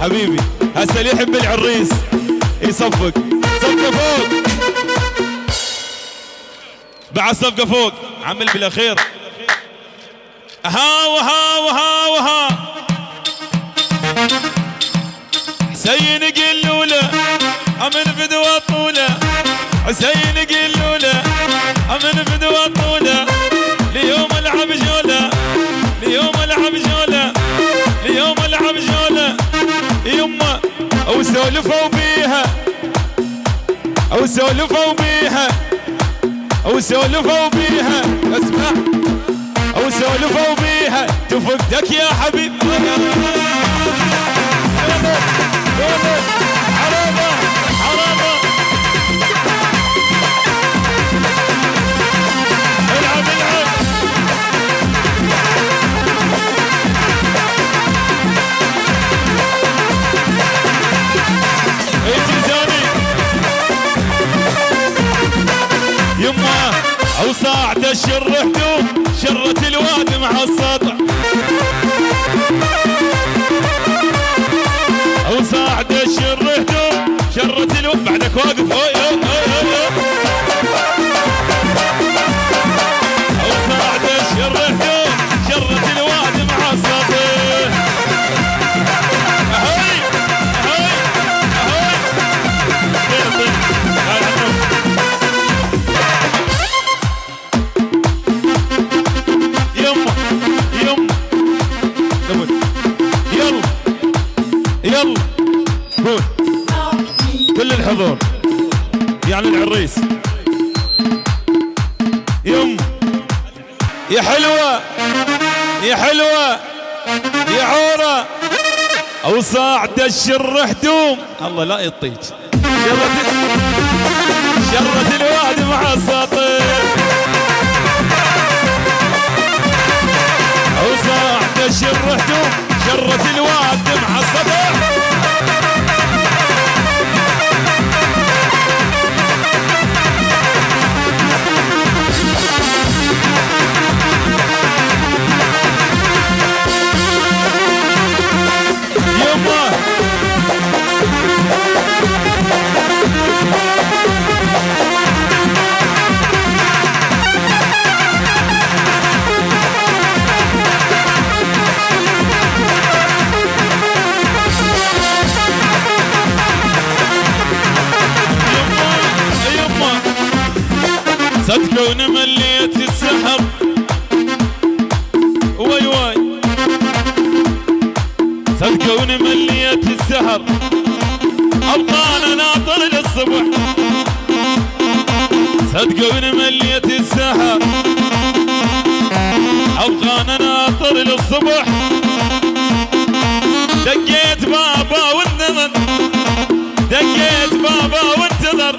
حبيبي هسه اللي يحب العريس يصفق صفقه فوق بعد صفقه فوق عمل بالاخير ها وها وها وها حسين قلوله امن فدوى طوله حسين قلوله امن فدوى طوله ليوم العب جوله ليوم العب جوله ليوم العب جوله يما او سولفوا بيها او سولفوا بيها او سولفوا بيها اسمع او سولفوا بيها تفقدك يا حبيب حرامه حرامه العب العب يما او صاعد الشر هدوم شرت الواد مع السطع او صاعد الشر هدوم شرت الواد بعدك واقف او صاعد الشر هدوم شرت الواد مع السطع هاي هاي هاي يلا قول كل الحضور يعني العريس يم يا حلوة يا حلوة يا عورة او صاعد الشر هدوم الله لا يطيج شرت الواد مع السطير او صاعد الشر هدوم شرت الواد مع السطير صدقوني مليت السحر واي واي صدقوني مليت السحر ابقى انا ناطر للصبح صدقوني مليت السحر ابقى انا ناطر للصبح دقيت بابا وانتظر دقيت بابا وانتظر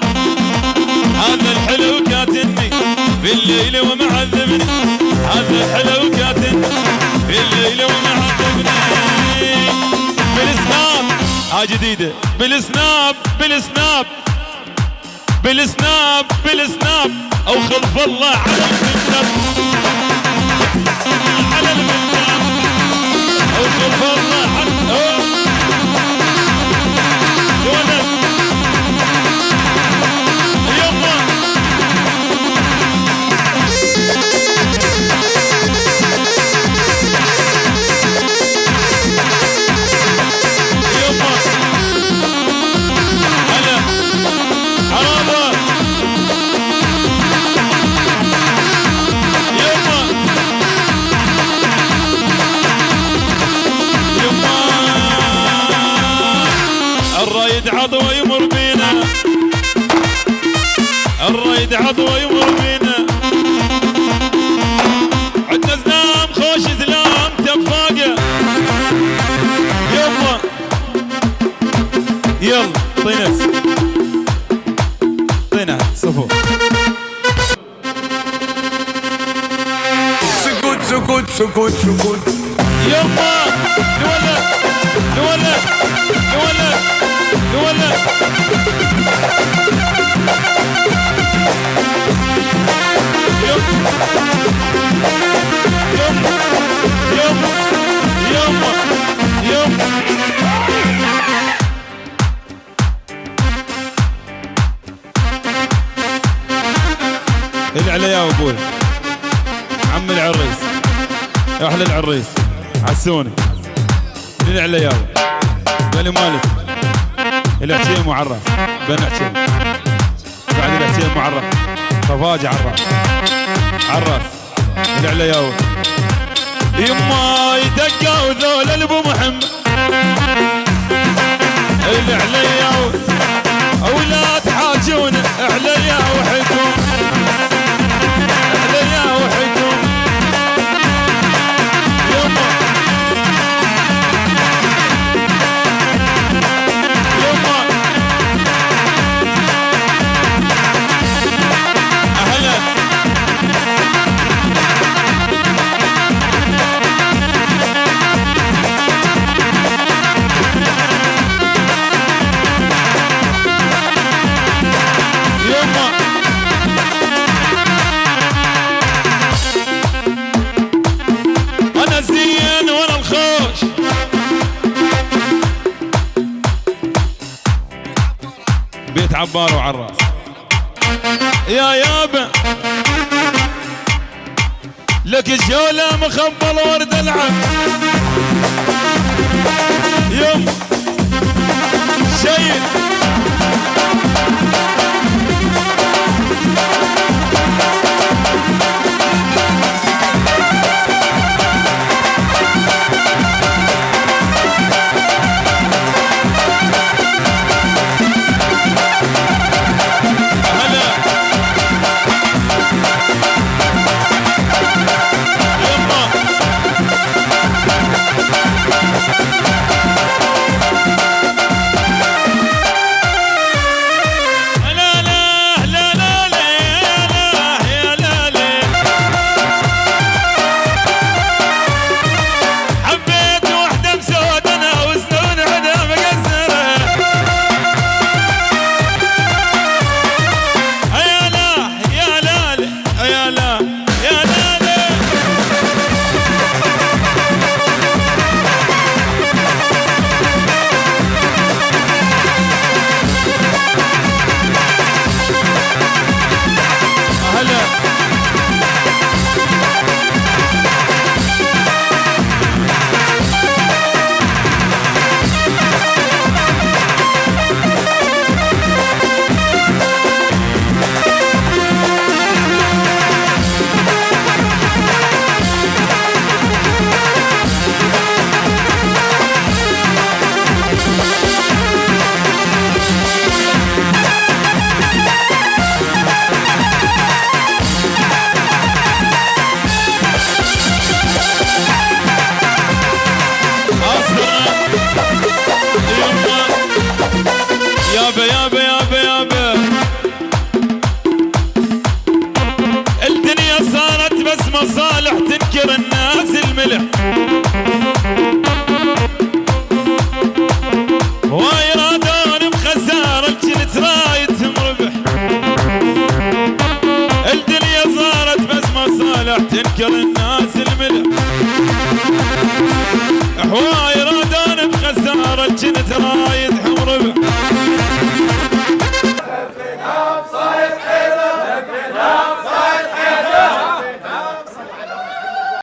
هذا الحلو كاتني في الليل ومعذبني هذا الحلو كاتني في الليل ومعذبني بالسناب جديدة بالسناب بالسناب بالسناب بالسناب او خلف الله على المنتب على المنتب او خلف الله على الرايد عضوة يمر بينا الرايد عضوة يمر بينا عدنا زلام خوش زلام تفاقة يلا يلا طينس سكوت سكوت يما نولد نولد نولد نولد اللي يا ابوي عم العريس يا احلى العريس عسوني اللي على يا قال مالك العتيم وعراس بين عتيم بعد العتيم وعراس طفاج عراس عراس اللي على يا يما يدقوا ذول الابو محمد اللي على يا اولاد حاجون عليا وحدهم عليا وحدهم يما يما اهلا بيت عبار وعراس يا يابا لك الجولة مخبل ورد العب يوم شيل يابا يابا يابا يابا الدنيا صارت بس مصالح تنكر الناس الملح ويرادون بخسارة الجنت رايتهم ربح الدنيا صارت بس مصالح تنكر الناس الملح ويرادون بخسارة الجنت رايتهم ربح